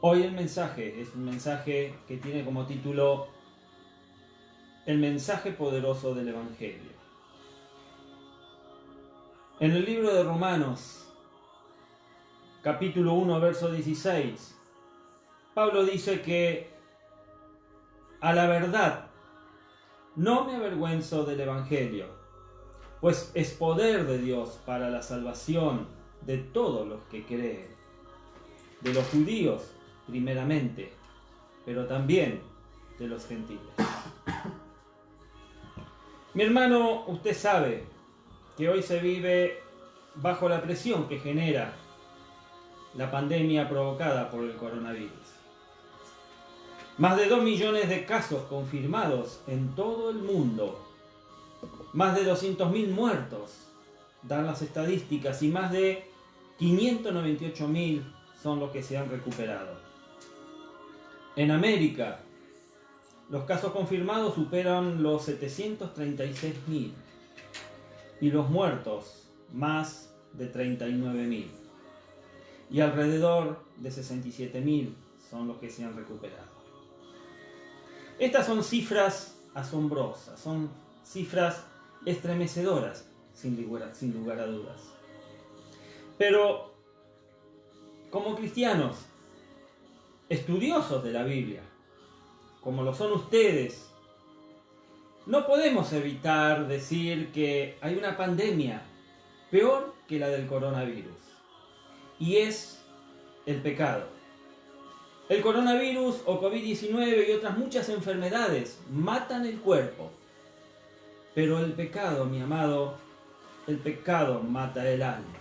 Hoy el mensaje es un mensaje que tiene como título El mensaje poderoso del Evangelio. En el libro de Romanos, capítulo 1, verso 16, Pablo dice que a la verdad no me avergüenzo del Evangelio, pues es poder de Dios para la salvación de todos los que creen, de los judíos primeramente, pero también de los gentiles. Mi hermano, usted sabe que hoy se vive bajo la presión que genera la pandemia provocada por el coronavirus. Más de 2 millones de casos confirmados en todo el mundo, más de 200.000 muertos, dan las estadísticas, y más de 598.000 son los que se han recuperado. En América, los casos confirmados superan los 736.000 y los muertos más de 39.000. Y alrededor de 67.000 son los que se han recuperado. Estas son cifras asombrosas, son cifras estremecedoras, sin lugar a dudas. Pero, como cristianos, estudiosos de la Biblia, como lo son ustedes, no podemos evitar decir que hay una pandemia peor que la del coronavirus, y es el pecado. El coronavirus o COVID-19 y otras muchas enfermedades matan el cuerpo, pero el pecado, mi amado, el pecado mata el alma.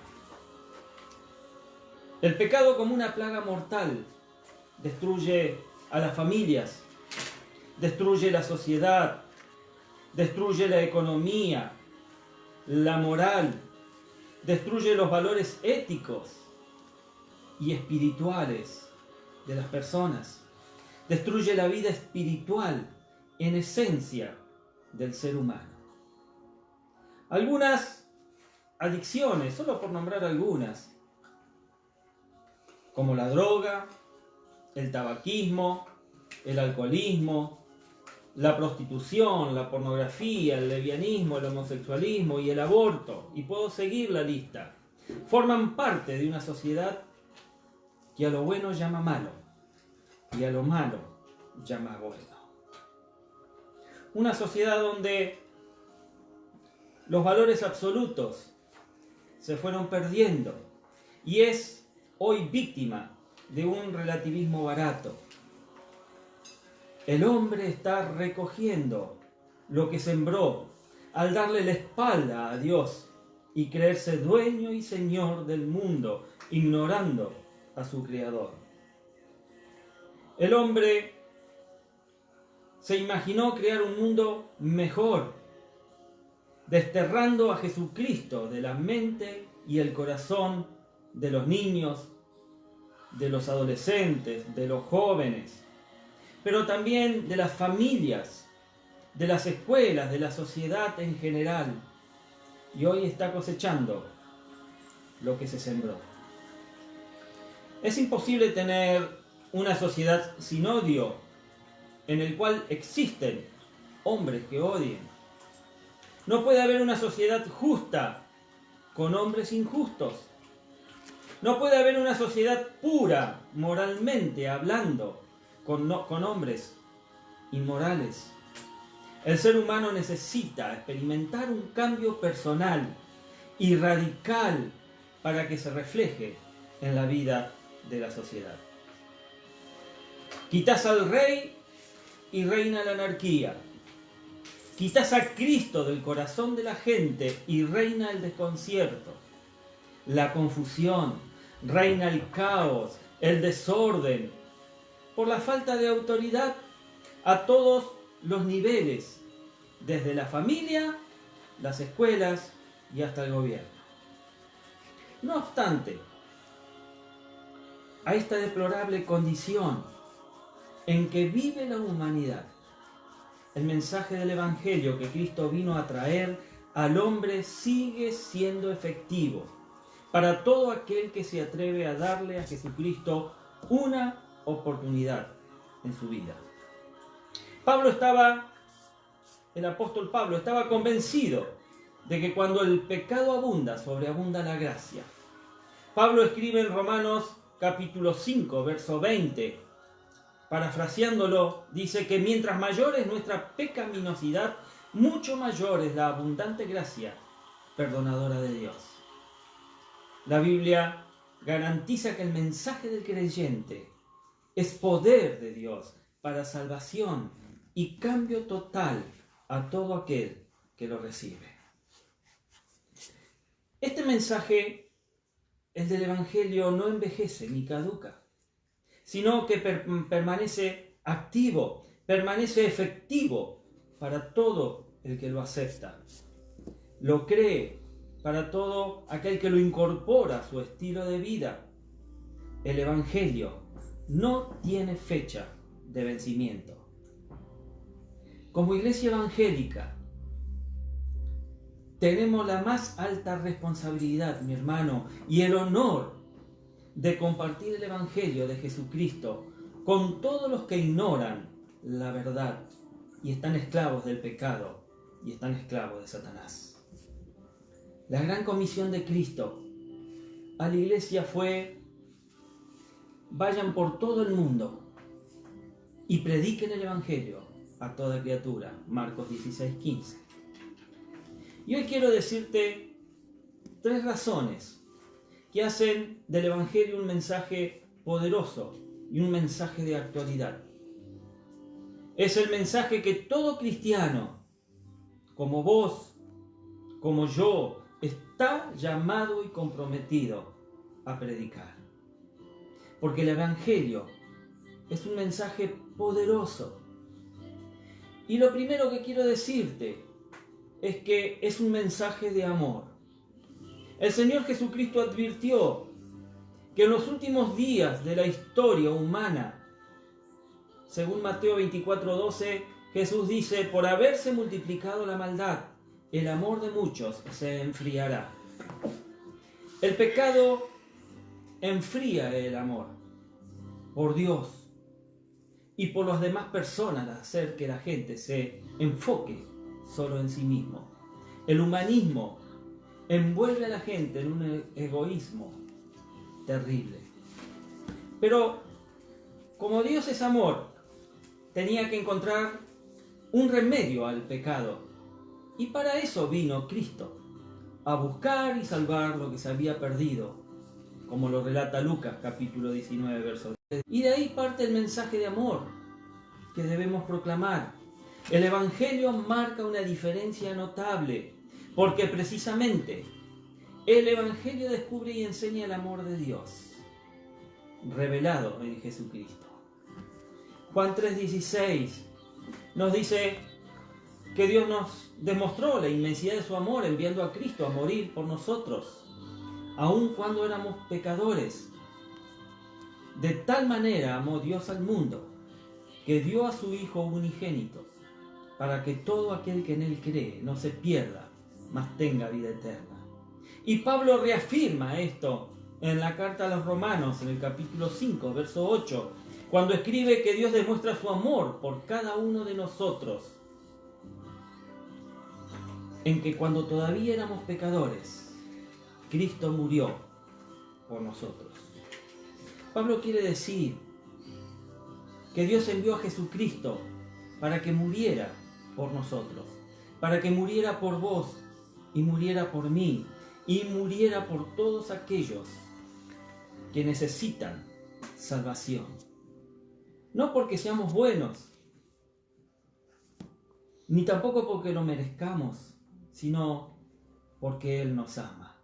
El pecado, como una plaga mortal, destruye a las familias, destruye la sociedad, destruye la economía, la moral, destruye los valores éticos y espirituales de las personas, destruye la vida espiritual en esencia del ser humano. Algunas adicciones, solo por nombrar algunas, como la droga, el tabaquismo, el alcoholismo, la prostitución, la pornografía, el lesbianismo, el homosexualismo y el aborto, y puedo seguir la lista, forman parte de una sociedad que a lo bueno llama malo y a lo malo llama bueno. Una sociedad donde los valores absolutos se fueron perdiendo y es hoy víctima de un relativismo barato. El hombre está recogiendo lo que sembró al darle la espalda a Dios y creerse dueño y señor del mundo, ignorando a su Creador. El hombre se imaginó crear un mundo mejor, desterrando a Jesucristo de la mente y el corazón de los niños, de los adolescentes, de los jóvenes, pero también de las familias, de las escuelas, de la sociedad en general. Y hoy está cosechando lo que se sembró. Es imposible tener una sociedad sin odio, en el cual existen hombres que odien. No puede haber una sociedad justa con hombres injustos. No puede haber una sociedad pura, moralmente hablando, con hombres inmorales. El ser humano necesita experimentar un cambio personal y radical para que se refleje en la vida de la sociedad. Quitas al rey y reina la anarquía. Quitas a Cristo del corazón de la gente y reina el desconcierto, la confusión, reina el caos, el desorden, por la falta de autoridad a todos los niveles, desde la familia, las escuelas y hasta el gobierno. No obstante, a esta deplorable condición en que vive la humanidad, el mensaje del Evangelio que Cristo vino a traer al hombre sigue siendo efectivo para todo aquel que se atreve a darle a Jesucristo una oportunidad en su vida. El apóstol Pablo estaba convencido de que cuando el pecado abunda, sobreabunda la gracia. Pablo escribe en Romanos capítulo 5, verso 20, parafraseándolo, dice que mientras mayor es nuestra pecaminosidad, mucho mayor es la abundante gracia perdonadora de Dios. La Biblia garantiza que el mensaje del creyente es poder de Dios para salvación y cambio total a todo aquel que lo recibe. Este mensaje, el del Evangelio, no envejece ni caduca, sino que permanece activo, permanece efectivo para todo el que lo acepta. Lo cree para todo aquel que lo incorpora a su estilo de vida. El Evangelio no tiene fecha de vencimiento. Como iglesia evangélica, tenemos la más alta responsabilidad, mi hermano, y el honor de compartir el Evangelio de Jesucristo con todos los que ignoran la verdad y están esclavos del pecado y están esclavos de Satanás. La gran comisión de Cristo a la iglesia fue: vayan por todo el mundo y prediquen el Evangelio a toda criatura. Marcos 16:15. Y hoy quiero decirte 3 razones que hacen del Evangelio un mensaje poderoso y un mensaje de actualidad. Es el mensaje que todo cristiano, como vos, como yo, está llamado y comprometido a predicar. Porque el Evangelio es un mensaje poderoso. Y lo primero que quiero decirte es que es un mensaje de amor. El Señor Jesucristo advirtió que en los últimos días de la historia humana, según Mateo 24:12, Jesús dice: por haberse multiplicado la maldad, el amor de muchos se enfriará. El pecado enfría el amor por Dios y por las demás personas, al hacer que la gente se enfoque solo en sí mismo. El humanismo envuelve a la gente en un egoísmo terrible. Pero como Dios es amor, tenía que encontrar un remedio al pecado. Y para eso vino Cristo, a buscar y salvar lo que se había perdido, como lo relata Lucas capítulo 19, verso 3. Y de ahí parte el mensaje de amor que debemos proclamar. El Evangelio marca una diferencia notable, porque precisamente el Evangelio descubre y enseña el amor de Dios, revelado en Jesucristo. Juan 3:16 nos dice que Dios nos demostró la inmensidad de su amor enviando a Cristo a morir por nosotros, aun cuando éramos pecadores. De tal manera amó Dios al mundo, que dio a su Hijo unigénito, para que todo aquel que en Él cree no se pierda, mas tenga vida eterna. Y Pablo reafirma esto en la carta a los Romanos, en el capítulo 5, verso 8, cuando escribe que Dios demuestra su amor por cada uno de nosotros, en que cuando todavía éramos pecadores, Cristo murió por nosotros. Pablo quiere decir que Dios envió a Jesucristo para que muriera por nosotros, para que muriera por vos y muriera por mí y muriera por todos aquellos que necesitan salvación. No porque seamos buenos, ni tampoco porque lo merezcamos, sino porque Él nos ama.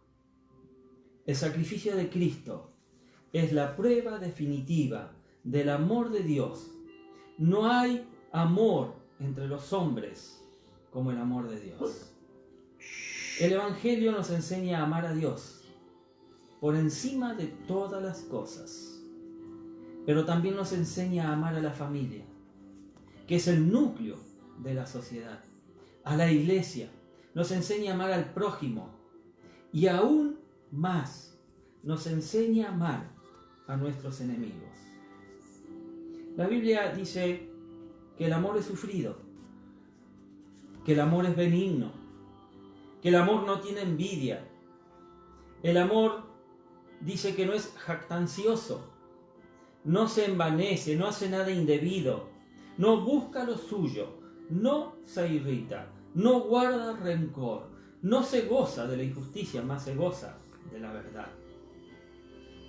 El sacrificio de Cristo es la prueba definitiva del amor de Dios. No hay amor entre los hombres como el amor de Dios. El Evangelio nos enseña a amar a Dios por encima de todas las cosas, pero también nos enseña a amar a la familia, que es el núcleo de la sociedad, a la iglesia, nos enseña a amar al prójimo y aún más nos enseña a amar a nuestros enemigos. La Biblia dice que el amor es sufrido, que el amor es benigno, que el amor no tiene envidia. El amor dice que no es jactancioso, no se envanece, no hace nada indebido, no busca lo suyo, no se irrita, no guarda rencor, no se goza de la injusticia, más se goza de la verdad.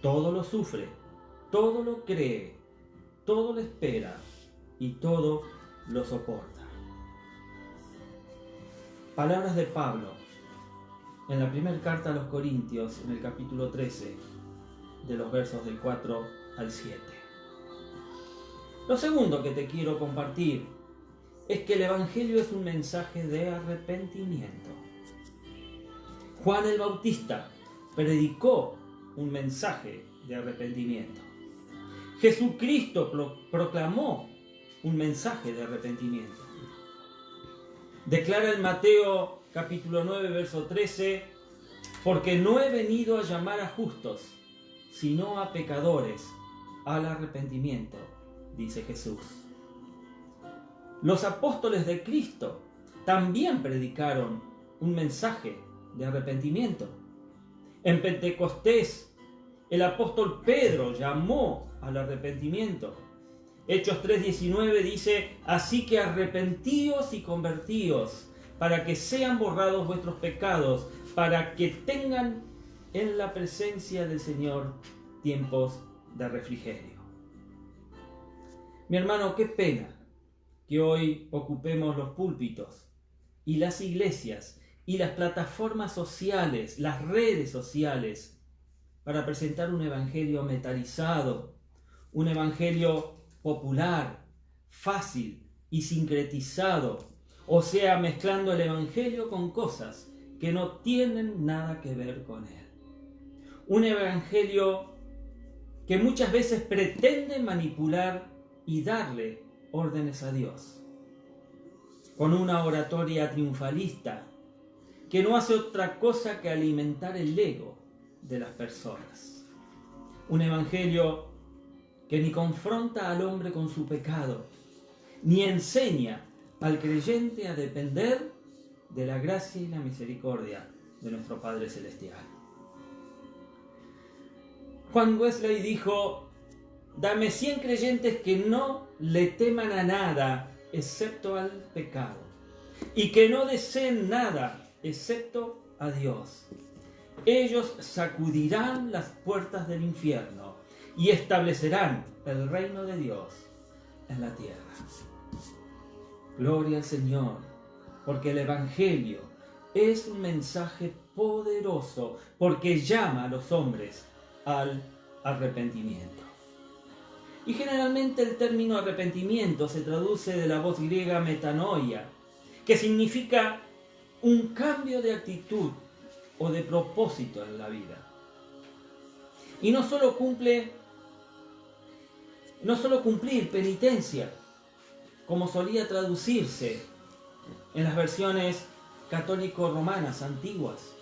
Todo lo sufre, todo lo cree, todo lo espera y todo lo soporta. Palabras de Pablo en la primera carta a los Corintios, en el capítulo 13, de los versos del 4 al 7. Lo segundo que te quiero compartir es que el Evangelio es un mensaje de arrepentimiento. Juan el Bautista predicó un mensaje de arrepentimiento. Jesucristo proclamó un mensaje de arrepentimiento. Declara en Mateo capítulo 9, verso 13, porque no he venido a llamar a justos, sino a pecadores al arrepentimiento, dice Jesús. Los apóstoles de Cristo también predicaron un mensaje de arrepentimiento. En Pentecostés, el apóstol Pedro llamó al arrepentimiento. Hechos 3:19 dice, así que arrepentíos y convertíos, para que sean borrados vuestros pecados, para que tengan en la presencia del Señor tiempos de refrigerio. Mi hermano, qué pena que hoy ocupemos los púlpitos y las iglesias y las plataformas sociales, las redes sociales, para presentar un evangelio metalizado, un evangelio popular, fácil y sincretizado, o sea, mezclando el evangelio con cosas que no tienen nada que ver con él. Un evangelio que muchas veces pretende manipular y darle órdenes a Dios, con una oratoria triunfalista que no hace otra cosa que alimentar el ego de las personas. Un evangelio que ni confronta al hombre con su pecado, ni enseña al creyente a depender de la gracia y la misericordia de nuestro Padre Celestial. Juan Wesley dijo, dame 100 creyentes que no le teman a nada excepto al pecado, y que no deseen nada excepto a Dios. Ellos sacudirán las puertas del infierno y establecerán el reino de Dios en la tierra. Gloria al Señor, porque el Evangelio es un mensaje poderoso, porque llama a los hombres al arrepentimiento. Y generalmente el término arrepentimiento se traduce de la voz griega metanoia, que significa un cambio de actitud o de propósito en la vida. Y no solo cumplir penitencia, como solía traducirse en las versiones católico-romanas antiguas.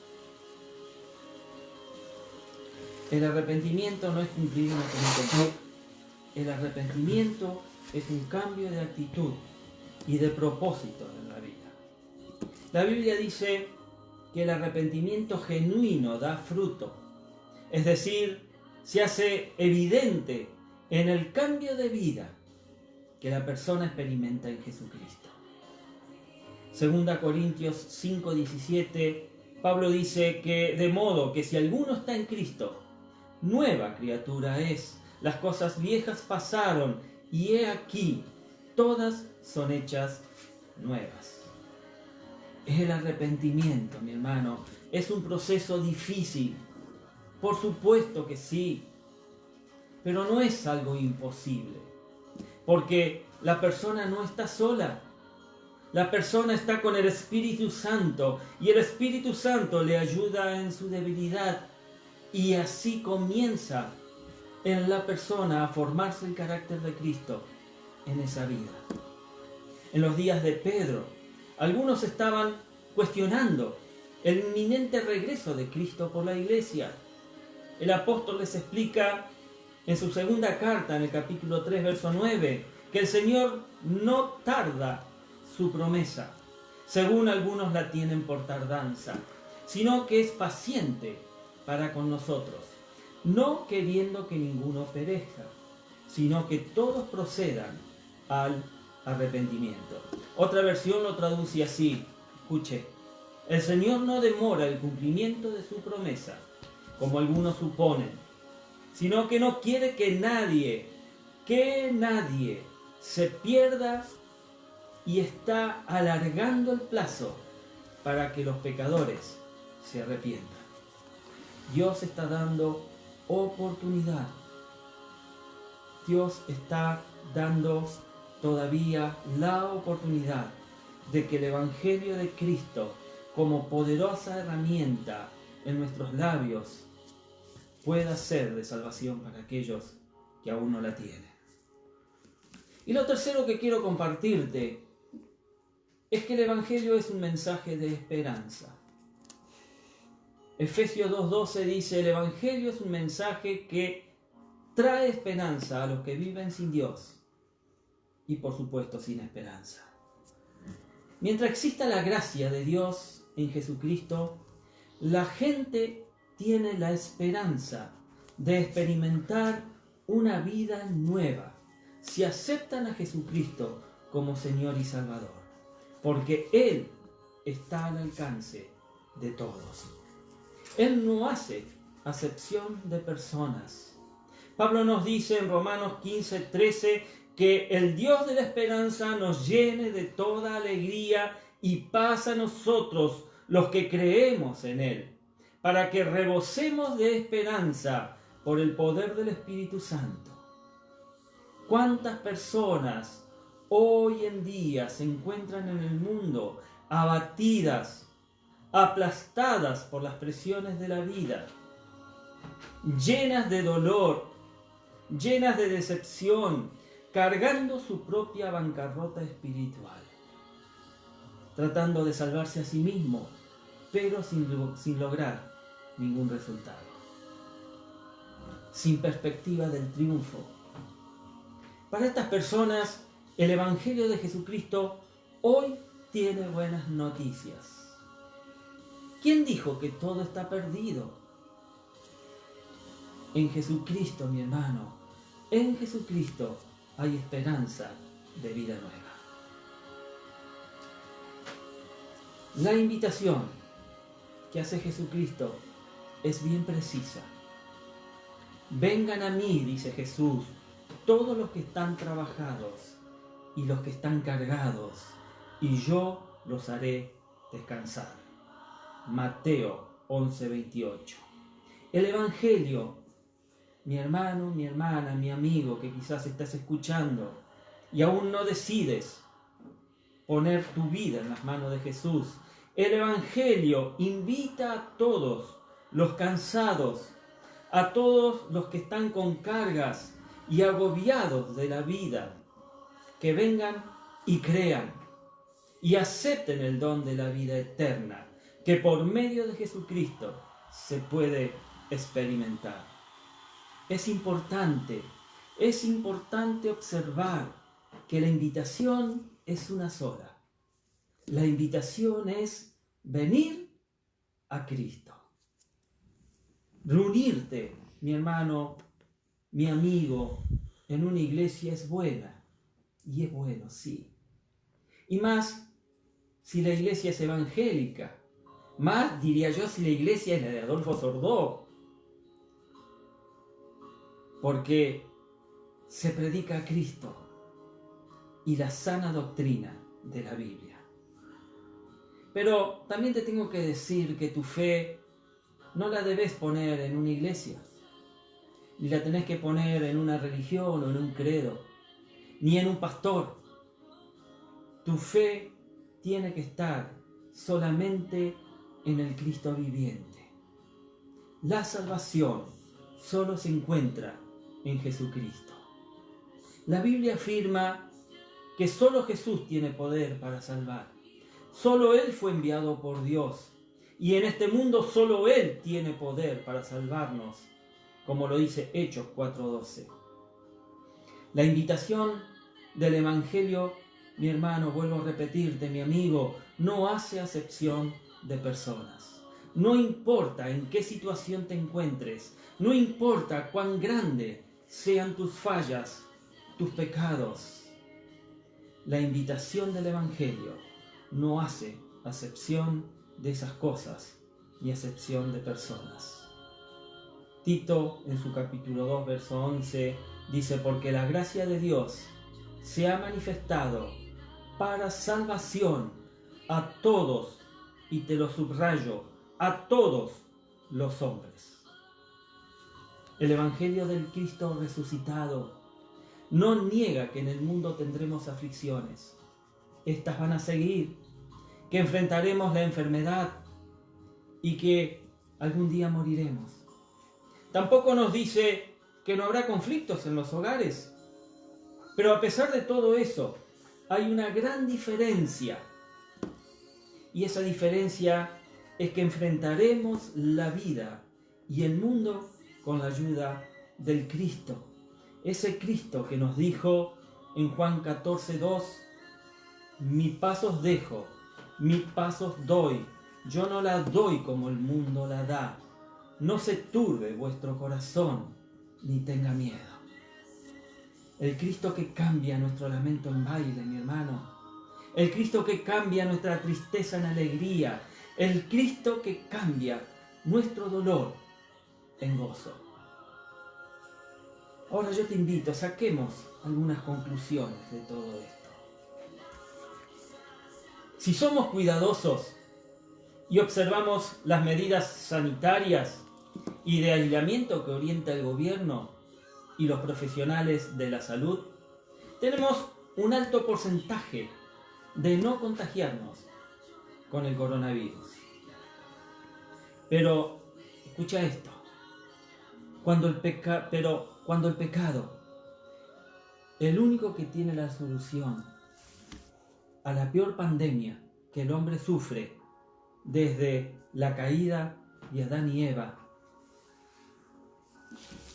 El arrepentimiento no es cumplir una penitencia. El arrepentimiento es un cambio de actitud y de propósito en la vida. La Biblia dice que el arrepentimiento genuino da fruto, es decir, se hace evidente en el cambio de vida que la persona experimenta en Jesucristo. 2 Corintios 5:17, Pablo dice que de modo que si alguno está en Cristo, nueva criatura es. Las cosas viejas pasaron y he aquí, todas son hechas nuevas. El arrepentimiento, mi hermano, es un proceso difícil. Por supuesto que sí, pero no es algo imposible, porque la persona no está sola. La persona está con el Espíritu Santo y el Espíritu Santo le ayuda en su debilidad y así comienza en la persona a formarse el carácter de Cristo en esa vida. En los días de Pedro, algunos estaban cuestionando el inminente regreso de Cristo por la iglesia. El apóstol les explica en su segunda carta, en el capítulo 3, verso 9, que el Señor no tarda su promesa, según algunos la tienen por tardanza, sino que es paciente para con nosotros, no queriendo que ninguno perezca, sino que todos procedan al arrepentimiento. Otra versión lo traduce así, escuche: el Señor no demora el cumplimiento de su promesa, como algunos suponen, sino que no quiere que nadie se pierda, y está alargando el plazo para que los pecadores se arrepientan. Dios está dando oportunidad. Dios está dando todavía la oportunidad de que el Evangelio de Cristo, como poderosa herramienta en nuestros labios, pueda ser de salvación para aquellos que aún no la tienen. Y lo tercero que quiero compartirte es que el Evangelio es un mensaje de esperanza. Efesios 2:12 dice: el Evangelio es un mensaje que trae esperanza a los que viven sin Dios y, por supuesto, sin esperanza. Mientras exista la gracia de Dios en Jesucristo, la gente tiene la esperanza de experimentar una vida nueva si aceptan a Jesucristo como Señor y Salvador, porque Él está al alcance de todos. Él no hace acepción de personas. Pablo nos dice en Romanos 15:13 que el Dios de la esperanza nos llene de toda alegría y paz a nosotros, los que creemos en Él, para que rebosemos de esperanza por el poder del Espíritu Santo. ¿Cuántas personas hoy en día se encuentran en el mundo abatidas, aplastadas por las presiones de la vida, llenas de dolor, llenas de decepción, cargando su propia bancarrota espiritual, tratando de salvarse a sí mismo, pero sin lograr ningún resultado, sin perspectiva del triunfo? Para estas personas, el Evangelio de Jesucristo hoy tiene buenas noticias. ¿Quién dijo que todo está perdido? En Jesucristo, mi hermano, en Jesucristo hay esperanza de vida nueva. La invitación que hace Jesucristo es bien precisa. Vengan a mí, dice Jesús, todos los que están trabajados y los que están cargados, y yo los haré descansar. Mateo 11:28. El Evangelio, mi hermano, mi hermana, mi amigo que quizás estás escuchando y aún no decides poner tu vida en las manos de Jesús, el Evangelio invita a todos los cansados, a todos los que están con cargas y agobiados de la vida, que vengan y crean y acepten el don de la vida eterna, que por medio de Jesucristo se puede experimentar. Es importante observar que la invitación es una sola. La invitación es venir a Cristo. Reunirte, mi hermano, mi amigo, en una iglesia es buena. Y es bueno, sí. Y más si la iglesia es evangélica. Más, diría yo, si la iglesia es la de Adolfo Sordó. Porque se predica a Cristo y la sana doctrina de la Biblia. Pero también te tengo que decir que tu fe no la debes poner en una iglesia, ni la tenés que poner en una religión o en un credo, ni en un pastor. Tu fe tiene que estar solamente en el Cristo viviente. La salvación solo se encuentra en Jesucristo. La Biblia afirma que solo Jesús tiene poder para salvar. Solo Él fue enviado por Dios. Y en este mundo solo Él tiene poder para salvarnos como lo dice Hechos 4:12. La invitación del Evangelio, mi hermano, vuelvo a repetirte, mi amigo, no hace acepción de personas. No importa en qué situación te encuentres, no importa cuán grande sean tus fallas, tus pecados. La invitación del Evangelio no hace acepción de esas cosas ni acepción de personas. Tito, en su capítulo 2, verso 11, dice: porque la gracia de Dios se ha manifestado para salvación a todos, y te lo subrayo, a todos los hombres. El Evangelio del Cristo resucitado no niega que en el mundo tendremos aflicciones. Estas van a seguir, que enfrentaremos la enfermedad y que algún día moriremos. Tampoco nos dice que no habrá conflictos en los hogares. Pero a pesar de todo eso, hay una gran diferencia. Y esa diferencia es que enfrentaremos la vida y el mundo con la ayuda del Cristo. Ese Cristo que nos dijo en Juan 14:2, mi paz os dejo, mi paz os doy, yo no la doy como el mundo la da. No se turbe vuestro corazón, ni tenga miedo. El Cristo que cambia nuestro lamento en baile, mi hermano. El Cristo que cambia nuestra tristeza en alegría. El Cristo que cambia nuestro dolor en gozo. Ahora yo te invito, saquemos algunas conclusiones de todo esto. Si somos cuidadosos y observamos las medidas sanitarias y de aislamiento que orienta el gobierno y los profesionales de la salud, tenemos un alto porcentaje de no contagiarnos con el coronavirus. Pero, escucha esto, cuando el pecado, el único que tiene la solución a la peor pandemia que el hombre sufre desde la caída de Adán y Eva,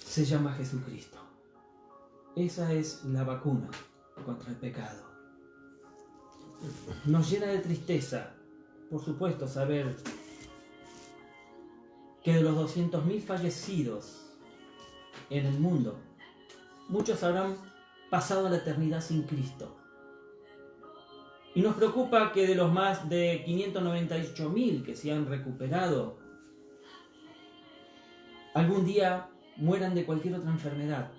se llama Jesucristo. Esa es la vacuna contra el pecado. Nos llena de tristeza, por supuesto, saber que de los 200.000 fallecidos en el mundo, muchos habrán pasado la eternidad sin Cristo. Y nos preocupa que de los más de 598.000 que se han recuperado, algún día mueran de cualquier otra enfermedad,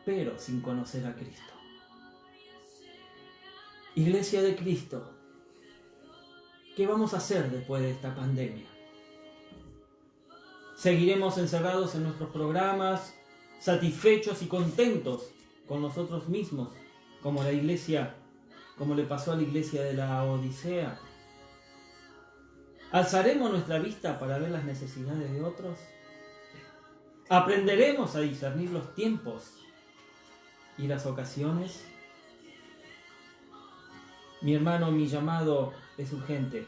pero sin conocer a Cristo. Iglesia de Cristo, ¿qué vamos a hacer después de esta pandemia? ¿Seguiremos encerrados en nuestros programas, satisfechos y contentos con nosotros mismos, como la iglesia, como le pasó a la iglesia de la Odisea? ¿Alzaremos nuestra vista para ver las necesidades de otros? ¿Aprenderemos a discernir los tiempos y las ocasiones? Mi hermano, mi llamado es urgente.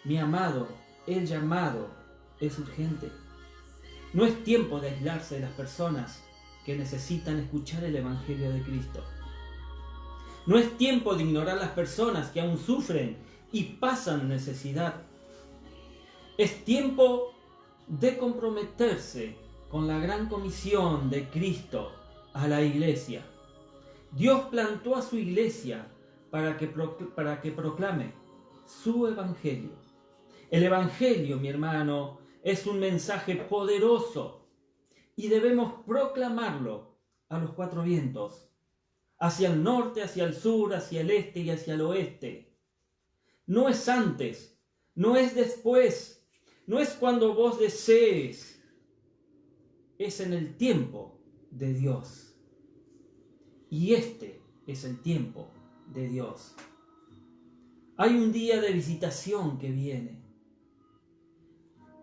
Mi amado, el llamado es urgente. No es tiempo de aislarse de las personas que necesitan escuchar el Evangelio de Cristo. No es tiempo de ignorar las personas que aún sufren y pasan necesidad. Es tiempo de comprometerse con la gran comisión de Cristo a la iglesia. Dios plantó a su iglesia para que proclame su evangelio. El evangelio, mi hermano, es un mensaje poderoso y debemos proclamarlo a los cuatro vientos, hacia el norte, hacia el sur, hacia el este y hacia el oeste. No es antes, no es después, no es cuando vos desees, es en el tiempo de Dios. Y este es el tiempo de Dios. Hay un día de visitación que viene,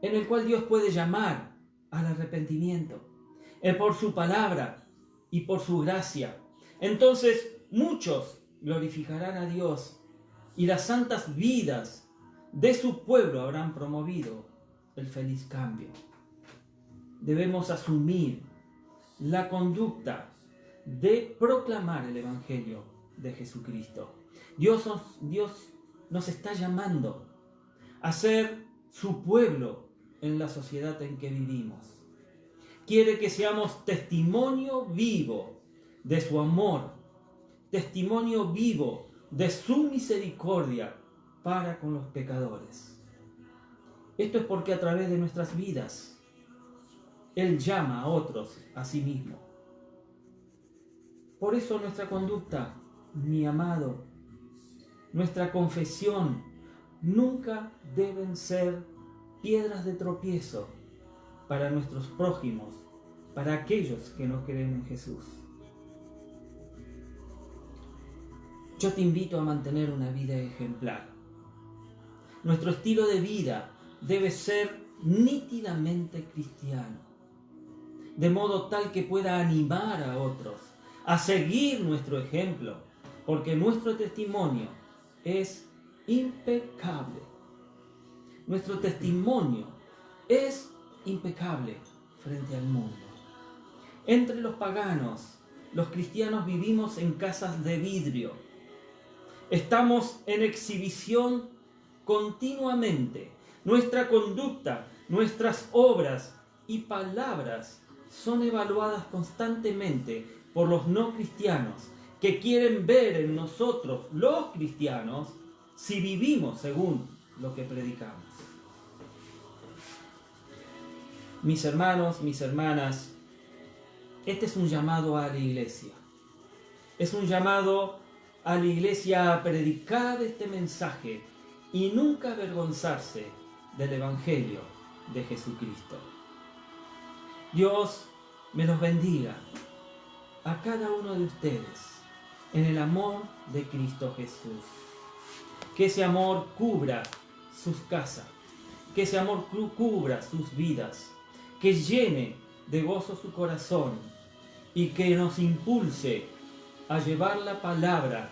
en el cual Dios puede llamar al arrepentimiento, por su palabra y por su gracia. Entonces muchos glorificarán a Dios y las santas vidas de su pueblo habrán promovido el feliz cambio. debemos asumir la conducta de proclamar el Evangelio de Jesucristo. Dios nos está llamando a ser su pueblo en la sociedad en que vivimos. Quiere que seamos testimonio vivo de su amor, testimonio vivo de su misericordia para con los pecadores. Esto es porque a través de nuestras vidas Él llama a otros a sí mismo. Por eso nuestra conducta, mi amado, nuestra confesión, nunca deben ser piedras de tropiezo para nuestros prójimos, para aquellos que no creen en Jesús. Yo te invito a mantener una vida ejemplar. Nuestro estilo de vida debe ser nítidamente cristiano, de modo tal que pueda animar a otros a seguir nuestro ejemplo, porque nuestro testimonio es impecable. Nuestro testimonio es impecable frente al mundo. Entre los paganos, los cristianos vivimos en casas de vidrio. Estamos en exhibición continuamente. Nuestra conducta, nuestras obras y palabras son evaluadas constantemente por los no cristianos, que quieren ver en nosotros, los cristianos, si vivimos según lo que predicamos. Mis hermanos, mis hermanas, este es un llamado a la iglesia. Es un llamado a la iglesia a predicar este mensaje y nunca avergonzarse del Evangelio de Jesucristo. Dios me los bendiga a cada uno de ustedes en el amor de Cristo Jesús. Que ese amor cubra sus casas, que ese amor cubra sus vidas, que llene de gozo su corazón y que nos impulse a llevar la palabra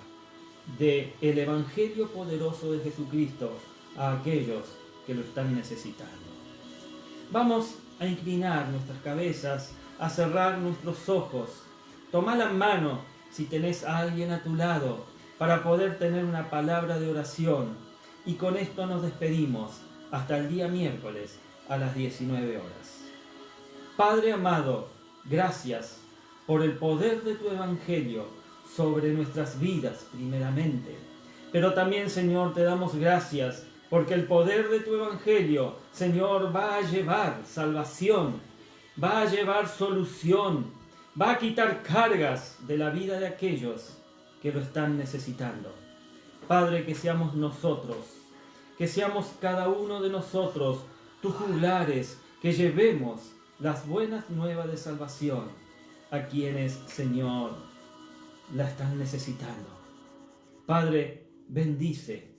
del Evangelio poderoso de Jesucristo a aquellos que lo están necesitando. Vamos a inclinar nuestras cabezas, a cerrar nuestros ojos. Toma la mano si tenés a alguien a tu lado para poder tener una palabra de oración. Y con esto nos despedimos hasta el día miércoles a las 19 horas. Padre amado, gracias por el poder de tu Evangelio sobre nuestras vidas primeramente. Pero también, Señor, te damos gracias porque el poder de tu Evangelio, Señor, va a llevar salvación, va a llevar solución, va a quitar cargas de la vida de aquellos que lo están necesitando. Padre, que seamos nosotros, que seamos cada uno de nosotros tus juglares, que llevemos las buenas nuevas de salvación a quienes, Señor, la están necesitando. Padre, bendice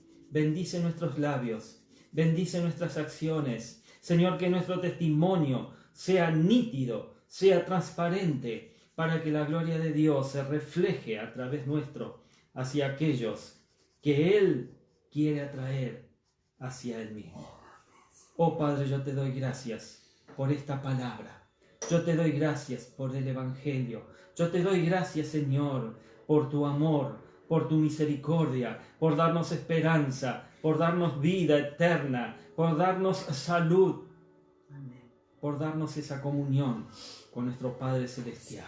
nuestros labios, bendice nuestras acciones. Señor, que nuestro testimonio sea nítido, sea transparente, para que la gloria de Dios se refleje a través nuestro hacia aquellos que Él quiere atraer hacia Él mismo. Oh Padre, yo te doy gracias por esta palabra. Yo te doy gracias por el Evangelio. Yo te doy gracias, Señor, por tu amor, por tu misericordia, por darnos esperanza, por darnos vida eterna, por darnos salud, por darnos esa comunión con nuestro Padre Celestial.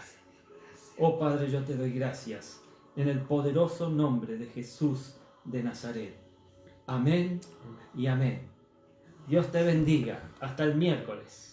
Oh Padre, yo te doy gracias en el poderoso nombre de Jesús de Nazaret. Amén y amén. Dios te bendiga. Hasta el miércoles.